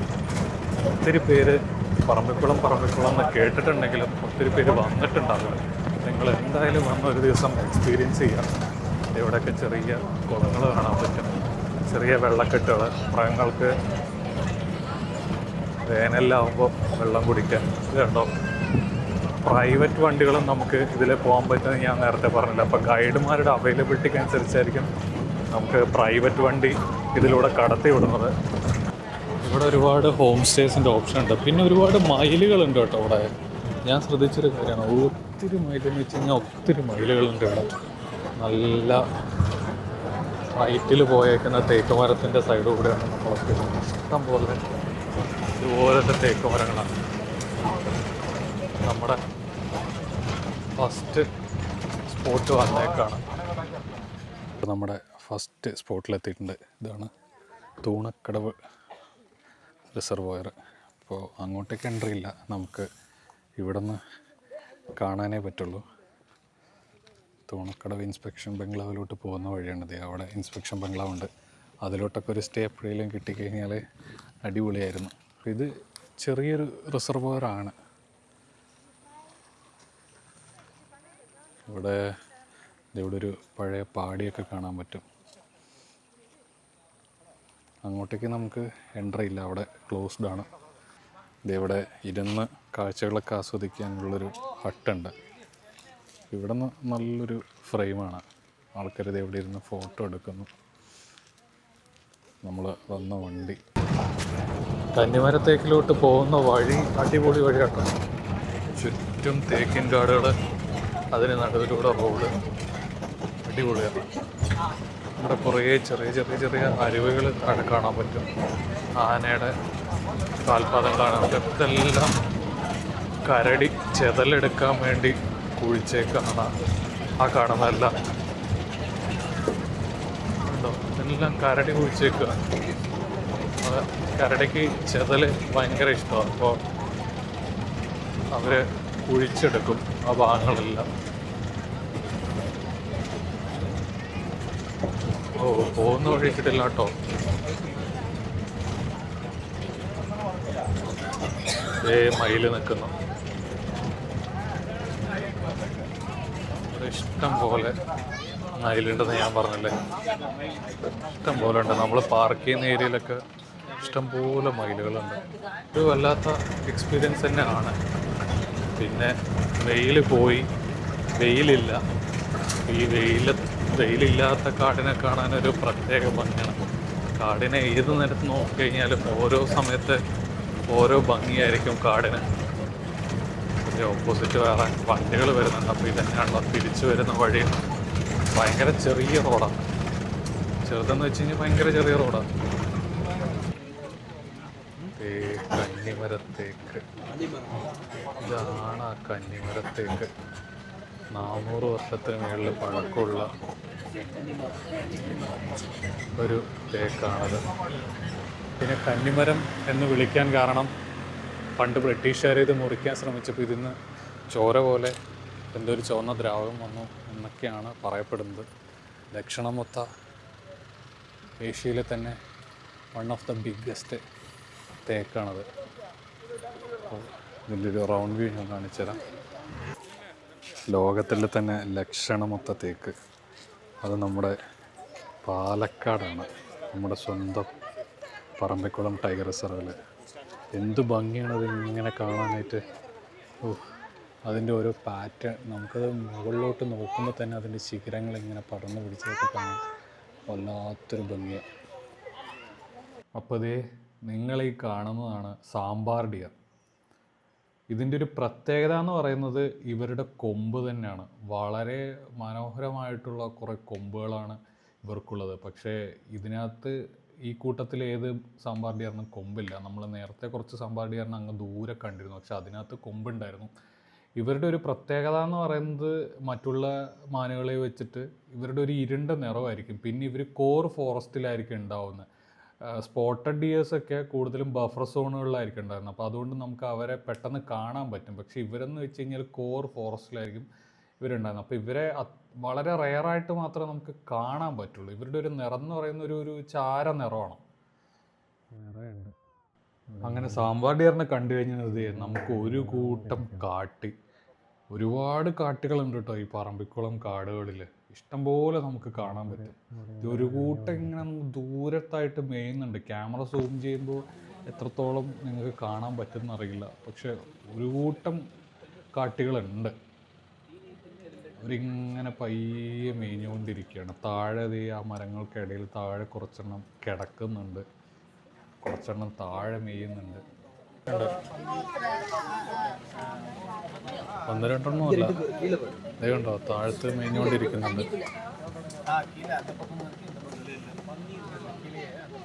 ഒത്തിരി പേര് പറമ്പിക്കുളം എന്ന് കേട്ടിട്ടുണ്ടെങ്കിലും ഒത്തിരി പേര് വന്നിട്ടുണ്ടാവില്ല. നിങ്ങൾ എന്തായാലും വന്ന ഒരു ദിവസം എക്സ്പീരിയൻസ് ചെയ്യാം. ഇവിടെയൊക്കെ ചെറിയ കുളങ്ങൾ കാണാൻ പറ്റും, ചെറിയ വെള്ളക്കെട്ടുകൾ, മൃഗങ്ങൾക്ക് വേനലാവുമ്പോൾ വെള്ളം കുടിക്കാൻ. ഇത് കണ്ടോ, പ്രൈവറ്റ് വണ്ടികളും നമുക്ക് ഇതിൽ പോകാൻ പറ്റുമെന്ന് ഞാൻ നേരത്തെ പറഞ്ഞില്ല. അപ്പോൾ ഗൈഡുമാരുടെ അവൈലബിലിറ്റിക്ക് അനുസരിച്ചായിരിക്കും നമുക്ക് പ്രൈവറ്റ് വണ്ടി ഇതിലൂടെ കടത്തി വിടുന്നത്. ഇവിടെ ഒരുപാട് ഹോം സ്റ്റേസിൻ്റെ ഓപ്ഷൻ ഉണ്ട്. പിന്നെ ഒരുപാട് മയിലുകളുണ്ട് കേട്ടോ ഇവിടെ. ഞാൻ ശ്രദ്ധിച്ചൊരു കാര്യമാണ്, ഒത്തിരി മയിലെന്ന് വെച്ച് കഴിഞ്ഞാൽ ഒത്തിരി മയിലുകളുണ്ട് ഇവിടെ. നല്ല ഹൈറ്റിൽ പോയേക്കുന്ന തേക്ക് മരത്തിൻ്റെ സൈഡ് കൂടെയാണ് നമ്മളൊക്കെ. ഇഷ്ടം പോലെ ഇതുപോലത്തെ തേക്ക് മരങ്ങളാണ്. നമ്മുടെ ഫസ്റ്റ് സ്പോട്ട് വന്നേക്കാണ്. നമ്മുടെ ഫസ്റ്റ് സ്പോട്ടിലെത്തിയിട്ടുണ്ട്. ഇതാണ് തൂണക്കടവ് റിസർവോയർ. അപ്പോൾ അങ്ങോട്ടേക്ക് എൻട്രി ഇല്ല, നമുക്ക് ഇവിടെ നിന്ന് കാണാനേ പറ്റുള്ളൂ. തൂണക്കടവ് ഇൻസ്പെക്ഷൻ ബംഗ്ലാവിലോട്ട് പോകുന്ന വഴിയാണിത്. അവിടെ ഇൻസ്പെക്ഷൻ ബംഗ്ലാവുണ്ട്. അതിലോട്ടൊക്കെ ഒരു സ്റ്റേ എപ്പോഴേലും കിട്ടിക്കഴിഞ്ഞാൽ അടിപൊളിയായിരുന്നു. ഇത് ചെറിയൊരു റിസർവോയറാണ്. ഇവിടെ ഒരു പഴയ പാടിയൊക്കെ കാണാൻ പറ്റും. അങ്ങോട്ടേക്ക് നമുക്ക് എൻട്രി ഇല്ല, അവിടെ ക്ലോസ്ഡ് ആണ്. ഇവിടെ ഇരുന്ന് കാഴ്ചകളൊക്കെ ആസ്വദിക്കാനുള്ളൊരു ഹട്ടുണ്ട്. ഇവിടെ നിന്ന് നല്ലൊരു ഫ്രെയിമാണ്. ആൾക്കാർ ഇവിടെ ഇരുന്ന് ഫോട്ടോ എടുക്കുന്നു. നമ്മൾ വന്ന വണ്ടി കന്നിമരത്തേക്കിലോട്ട് പോകുന്ന വഴി അടിപൊളി വഴിയാട്ടോ. ചുറ്റും തേക്കിൻ കാടുകൾ, അതിന് നടുവിലൂടെ റോഡ്, അടിപൊളിയാണ്. ഇവിടെ കുറേ ചെറിയ അരുവികൾ അവിടെ കാണാൻ പറ്റും. ആനയുടെ കാൽപാദം കാണാൻ പറ്റും. ഇതെല്ലാം കരടി ചെതലെടുക്കാൻ വേണ്ടി കുഴിച്ചേക്കാണ്. ആ കാണുന്നതല്ല ഉണ്ടോ, ഇതെല്ലാം കരടി കുഴിച്ചേക്കുക. കരടിക്ക് ചെതൽ ഭയങ്കര ഇഷ്ടമാണ്. അപ്പോൾ അവർ കുഴിച്ചെടുക്കും ആ ഭാഗങ്ങളെല്ലാം. പോകുന്ന വഴി കിട്ടില്ല കേട്ടോ. മയിൽ നിൽക്കുന്നു. ഇഷ്ടം പോലെ മയിലുണ്ടെന്ന് ഞാൻ പറഞ്ഞില്ലേ, ഇഷ്ടം പോലെ ഉണ്ട്. നമ്മൾ പാർക്ക് ചെയ്യുന്ന ഏരിയയിലൊക്കെ ഇഷ്ടം പോലെ മയിലുകളുണ്ട്. ഒരു വല്ലാത്ത എക്സ്പീരിയൻസ് തന്നെയാണ്. പിന്നെ വെയിലില്ല. ഈ വെയിലില്ലാത്ത കാടിനെ കാണാനൊരു പ്രത്യേക ഭംഗിയാണ്. കാടിനെ ഏത് നേരത്ത് നോക്കിക്കഴിഞ്ഞാലും ഓരോ സമയത്ത് ഓരോ ഭംഗിയായിരിക്കും കാടിന്. ഇതിൻ്റെ ഓപ്പോസിറ്റ് വേറെ വണ്ടികൾ വരുന്നുണ്ട്. അപ്പോൾ ഇതന്നെയാണല്ലോ തിരിച്ചു വരുന്ന വഴി. ഭയങ്കര ചെറിയ റോഡാണ്. ചെറുതെന്ന് വെച്ച് കഴിഞ്ഞാൽ ഭയങ്കര ചെറിയ റോഡാണ്. കന്നിമരത്തേക്ക്, ഇതാണ് ആ കന്നിമരത്തേക്ക്. 400 വർഷത്തിന് മുകളിൽ പഴക്കമുള്ള ഒരു തേക്കാണത്. പിന്നെ കന്നിമരം എന്ന് വിളിക്കാൻ കാരണം പണ്ട് ബ്രിട്ടീഷുകാർ ഇത് മുറിക്കാൻ ശ്രമിച്ചപ്പോൾ ഇതിന്ന് ചോര പോലെ എന്തോ ഒരു ചുവന്ന ദ്രാവകം വന്നു എന്നൊക്കെയാണ് പറയപ്പെടുന്നത്. ദക്ഷിണമൊത്ത ഏഷ്യയിലെ തന്നെ വൺ ഓഫ് ദ ബിഗ്ഗസ്റ്റ് തേക്കാണത്. അപ്പോൾ ഇതിൻ്റെ ഒരു റൗണ്ട് വ്യൂ ഞാൻ കാണിച്ചുതരാം. ലോകത്തിലെ തന്നെ ലക്ഷണമൊത്ത തേക്ക് അത് നമ്മുടെ പാലക്കാടാണ്. നമ്മുടെ സ്വന്തം പറമ്പിക്കുളം ടൈഗർ റിസർവിൽ. എന്ത് ഭംഗിയാണത് ഇങ്ങനെ കാണാനായിട്ട്. അതിൻ്റെ ഓരോ പാറ്റേൺ, നമുക്കത് മുകളിലോട്ട് നോക്കുമ്പോൾ തന്നെ അതിൻ്റെ ശിഖരങ്ങൾ ഇങ്ങനെ പടർന്നു പിടിച്ചതൊക്കെ കാണാൻ വല്ലാത്തൊരു ഭംഗിയാണ്. അപ്പോൾ ഇതേ നിങ്ങളീ കാണുന്നതാണ് സാമ്പാർ ഡിയർ. ഇതിൻ്റെ ഒരു പ്രത്യേകത എന്ന് പറയുന്നത് ഇവരുടെ കൊമ്പ് തന്നെയാണ്. വളരെ മനോഹരമായിട്ടുള്ള കുറേ കൊമ്പുകളാണ് ഇവർക്കുള്ളത്. പക്ഷേ ഇതിനകത്ത് ഈ കൂട്ടത്തിൽ ഏത് സാമ്പാർ ഡിയറിനും കൊമ്പില്ല. നമ്മൾ നേരത്തെ കുറച്ച് സാമ്പാർ ഡിയറിന് അങ്ങ് ദൂരെ കണ്ടിരുന്നു, പക്ഷെ അതിനകത്ത് കൊമ്പുണ്ടായിരുന്നു. ഇവരുടെ ഒരു പ്രത്യേകത എന്ന് പറയുന്നത് മറ്റുള്ള മാനുകളെ വെച്ചിട്ട് ഇവരുടെ ഒരു ഇരുണ്ട നിറമായിരിക്കും. പിന്നെ ഇവർ കോർ ഫോറസ്റ്റിലായിരിക്കും ഉണ്ടാവുന്നത്. സ്പോട്ടഡ് ഡിയേഴ്സൊക്കെ കൂടുതലും ബഫർ സോണുകളിലായിരിക്കും ഉണ്ടായിരുന്നത്. അപ്പോൾ അതുകൊണ്ട് നമുക്ക് അവരെ പെട്ടെന്ന് കാണാൻ പറ്റും. പക്ഷേ ഇവരെന്ന് വെച്ച് കഴിഞ്ഞാൽ കോർ ഫോറസ്റ്റിലായിരിക്കും ഇവരുണ്ടായിരുന്നത്. അപ്പോൾ ഇവരെ വളരെ റെയറായിട്ട് മാത്രമേ നമുക്ക് കാണാൻ പറ്റുള്ളൂ. ഇവരുടെ ഒരു നിറം എന്ന് പറയുന്ന ഒരു ചാര നിറമാണ്. അങ്ങനെ സാമ്പാർ ഡിയറിനെ കണ്ടു കഴിഞ്ഞത് നമുക്ക് ഒരു കൂട്ടം ഒരുപാട് കാട്ടുകളുണ്ട് കേട്ടോ ഈ പറമ്പിക്കുളം കാടുകളിൽ. ഇഷ്ടംപോലെ നമുക്ക് കാണാൻ പറ്റും. ഒരു കൂട്ടം ഇങ്ങനെ ദൂരത്തായിട്ട് മേയുന്നുണ്ട്. ക്യാമറ സൂം ചെയ്യുമ്പോൾ എത്രത്തോളം നിങ്ങൾക്ക് കാണാൻ പറ്റുമെന്നറിയില്ല. പക്ഷെ ഒരു കൂട്ടം കാട്ടുകളുണ്ട്. അവരിങ്ങനെ പയ്യെ മേഞ്ഞുകൊണ്ടിരിക്കുകയാണ്. താഴെ ആ മരങ്ങൾക്കിടയിൽ താഴെ കുറച്ചെണ്ണം കിടക്കുന്നുണ്ട്, കുറച്ചെണ്ണം താഴെ മേയുന്നുണ്ട്. ഒന്ന് രണ്ടെണ്ണം അല്ല, അതേ കണ്ടോ താഴത്ത് മേഞ്ഞുകൊണ്ടിരിക്കുന്നുണ്ട്.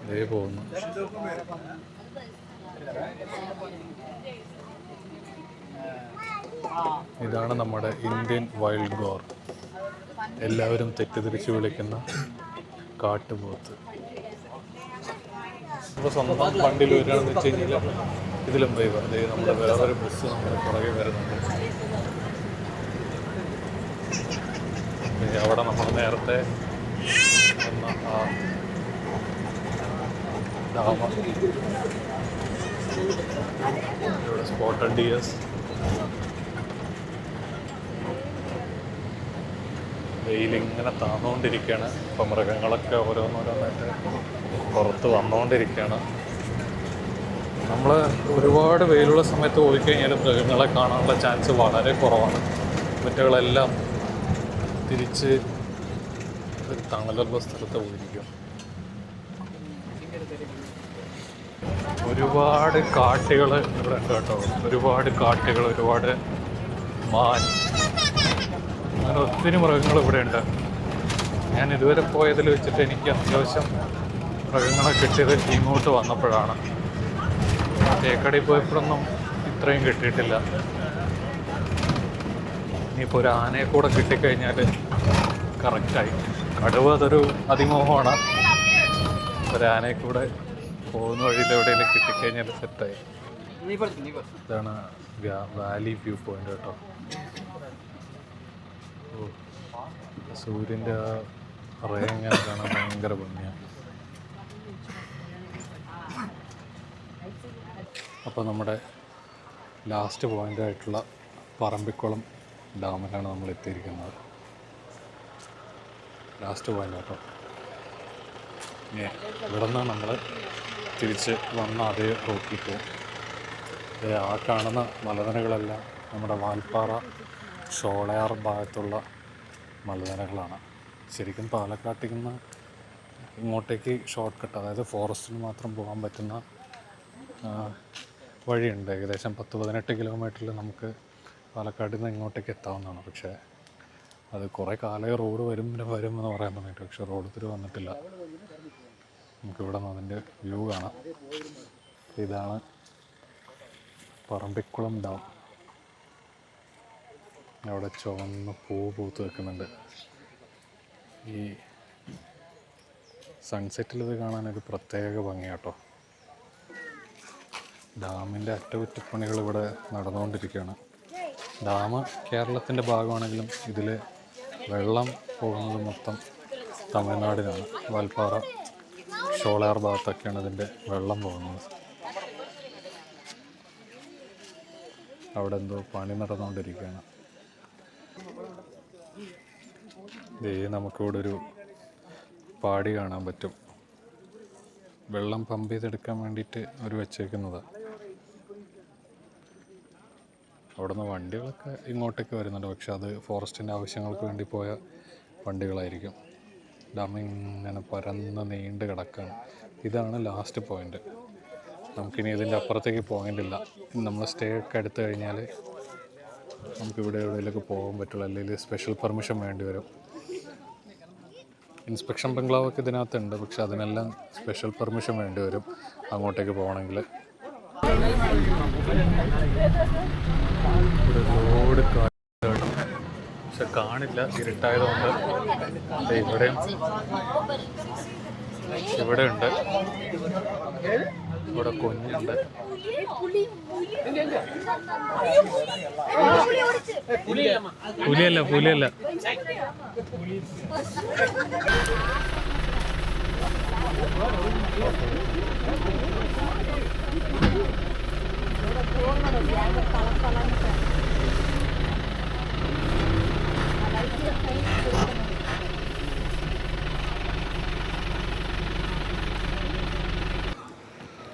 അതേ പോകുന്നു. ഇതാണ് നമ്മുടെ ഇന്ത്യൻ വൈൽഡ് ബോർ, എല്ലാവരും തെറ്റിദ്ധരിച്ച് വിളിക്കുന്ന കാട്ടുപോത്ത്. ഇപ്പോൾ സ്വന്തം വണ്ടിയിൽ വരികയാണെന്ന് വെച്ച് കഴിഞ്ഞാൽ ഇതിലും വൈബ്. അതേ നമ്മുടെ വേറൊരു ബസ് നമ്മുടെ പുറകെ വരുന്നുണ്ട്. അവിടെ നമ്മൾ നേരത്തെ എന്ന ആ ഡാമ, ഇവിടെ സ്പോട്ടഡ് ഡിയേഴ്സ്. വെയിലിങ്ങനെ താന്നുകൊണ്ടിരിക്കുകയാണ്. ഇപ്പം മൃഗങ്ങളൊക്കെ ഓരോന്നോരോന്നായിട്ട് പുറത്ത് വന്നുകൊണ്ടിരിക്കുകയാണ്. നമ്മൾ ഒരുപാട് വെയിലുള്ള സമയത്ത് പോയിക്കഴിഞ്ഞാൽ മൃഗങ്ങളെ കാണാനുള്ള ചാൻസ് വളരെ കുറവാണ്. മറ്റുകളെല്ലാം തിരിച്ച് ഒരു തണലുള്ള സ്ഥലത്ത് പോയിരിക്കും. ഒരുപാട് കാട്ടുകൾ ഇവിടെ ഉണ്ട് കേട്ടോ. ഒരുപാട് കാട്ടുകൾ, ഒരുപാട് മാൻ, അങ്ങനെ ഒത്തിരി മൃഗങ്ങൾ ഇവിടെ ഉണ്ട്. ഞാൻ ഇതുവരെ പോയതിൽ വെച്ചിട്ട് എനിക്ക് അത്യാവശ്യം മൃഗങ്ങളെ കിട്ടിയത് ഇങ്ങോട്ട് വന്നപ്പോഴാണ്. തേക്കടി പോയപ്പോഴൊന്നും ഇത്രയും കിട്ടിയിട്ടില്ല. ഇനിയിപ്പോൾ ഒരു ആനയെ കൂടെ കിട്ടിക്കഴിഞ്ഞാൽ കറക്റ്റായി. കടുവ അതൊരു അതിമോഹമാണ്. ഒരു ആനയെ കൂടെ പോകുന്ന വഴിയിൽ എവിടെയെങ്കിലും കിട്ടിക്കഴിഞ്ഞാൽ സെറ്റായി. ഇതാണ് വാലി വ്യൂ പോയിന്റ് കേട്ടോ. ഓ, സൂര്യൻ്റെ ആ റേ ഇങ്ങനെ കാണാൻ ഭയങ്കര ഭംഗിയാണ്. അപ്പോൾ നമ്മുടെ ലാസ്റ്റ് പോയിൻ്റായിട്ടുള്ള പറമ്പിക്കുളം ഡാമിലാണ് നമ്മൾ എത്തിയിരിക്കുന്നത്. ലാസ്റ്റ് പോയിൻ്റ് കേട്ടോ. ഇവിടെ നിന്ന് നമ്മൾ തിരിച്ച് വന്ന അതേ റൂട്ടിൽ പോകും. ആ കാണുന്ന മലനിരകളെല്ലാം നമ്മുടെ വാൽപ്പാറ, ഷോളയാർ ഭാഗത്തുള്ള മലനിരകളാണ്. ശരിക്കും പാലക്കാട്ടിൽ നിന്ന് ഇങ്ങോട്ടേക്ക് ഷോർട്ട് കട്ട്, അതായത് ഫോറസ്റ്റിന് മാത്രം പോകാൻ പറ്റുന്ന വഴിയുണ്ട്. ഏകദേശം 10-18 കിലോമീറ്ററിൽ നമുക്ക് പാലക്കാട്ടിൽ നിന്ന് ഇങ്ങോട്ടേക്ക് എത്താവുന്നതാണ്. പക്ഷേ അത് കുറേ കാലമായി റോഡ് വരുമെന്ന് പറയാൻ തുടങ്ങിയിട്ട്, പക്ഷേ റോഡ് തിരി വന്നിട്ടില്ല. നമുക്കിവിടെ നിന്ന് അതിൻ്റെ വ്യൂ കാണാം. ഇതാണ് പറമ്പിക്കുളം ഡാം. അവിടെ ചുവന്ന പൂത്ത് വെക്കുന്നുണ്ട്. ഈ സൺസെറ്റിൽ ഇത് കാണാനൊരു പ്രത്യേക ഭംഗിയാട്ടോ. ഡാമിൻ്റെ അറ്റകുറ്റപ്പണികൾ ഇവിടെ നടന്നുകൊണ്ടിരിക്കുകയാണ്. ഡാം കേരളത്തിൻ്റെ ഭാഗമാണെങ്കിലും ഇതിൽ വെള്ളം പോകുന്നത് മൊത്തം തമിഴ്നാടിനാണ്. വാൽപ്പാറ, ഷോളയാർ ഭാഗത്തൊക്കെയാണ് ഇതിൻ്റെ വെള്ളം പോകുന്നത്. അവിടെ എന്തോ പണി നടന്നുകൊണ്ടിരിക്കുകയാണ്. നമുക്കിവിടെ ഒരു പാടി കാണാൻ പറ്റും. വെള്ളം പമ്പ് ചെയ്തെടുക്കാൻ വേണ്ടിയിട്ട് അവർ വെച്ചേക്കുന്നതാണ്. അവിടെ നിന്ന് വണ്ടികളൊക്കെ ഇങ്ങോട്ടേക്ക് വരുന്നുണ്ട്. പക്ഷെ അത് ഫോറസ്റ്റിൻ്റെ ആവശ്യങ്ങൾക്ക് വേണ്ടി പോയ വണ്ടികളായിരിക്കും. ഡാം ഇങ്ങനെ പരന്ന് നീണ്ട് കിടക്കുകയാണ്. ഇതാണ് ലാസ്റ്റ് പോയിൻ്റ്. നമുക്കിനി ഇതിൻ്റെ അപ്പുറത്തേക്ക് പോയിൻ്റില്ല. നമ്മൾ സ്റ്റേ ഒക്കെ എടുത്തു കഴിഞ്ഞാൽ നമുക്കിവിടെ എവിടെയെങ്കിലൊക്കെ പോകാൻ പറ്റുള്ളൂ. അല്ലെങ്കിൽ സ്പെഷ്യൽ പെർമിഷൻ വേണ്ടി വരും. ഇൻസ്പെക്ഷൻ ബംഗ്ലാവൊക്കെ ഇതിനകത്തുണ്ട്, പക്ഷെ അതിനെല്ലാം സ്പെഷ്യൽ പെർമിഷൻ വേണ്ടി വരും അങ്ങോട്ടേക്ക് പോകണമെങ്കിൽ. ഒരുപാട് കാടും, പക്ഷെ കാണില്ല, ഇരുട്ടായതുകൊണ്ട്. ഇവിടെ ഉണ്ട്, ഇവിടെ കുഞ്ഞുണ്ട്. പുലിയല്ല.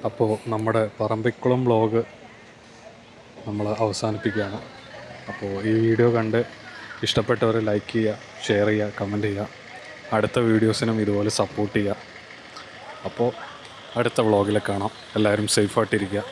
അപ്പോൾ നമ്മുടെ പറമ്പിക്കുളം വ്ളോഗ് നമ്മൾ അവസാനിപ്പിക്കുകയാണ്. അപ്പോൾ ഈ വീഡിയോ കണ്ട് ഇഷ്ടപ്പെട്ടവർ ലൈക്ക് ചെയ്യുക, ഷെയർ ചെയ്യുക, കമൻറ്റ് ചെയ്യുക. അടുത്ത വീഡിയോസിനും ഇതുപോലെ സപ്പോർട്ട് ചെയ്യുക. അപ്പോൾ അടുത്ത വ്ളോഗിൽ കാണാം. എല്ലാവരും സേഫായിട്ടിരിക്കുക.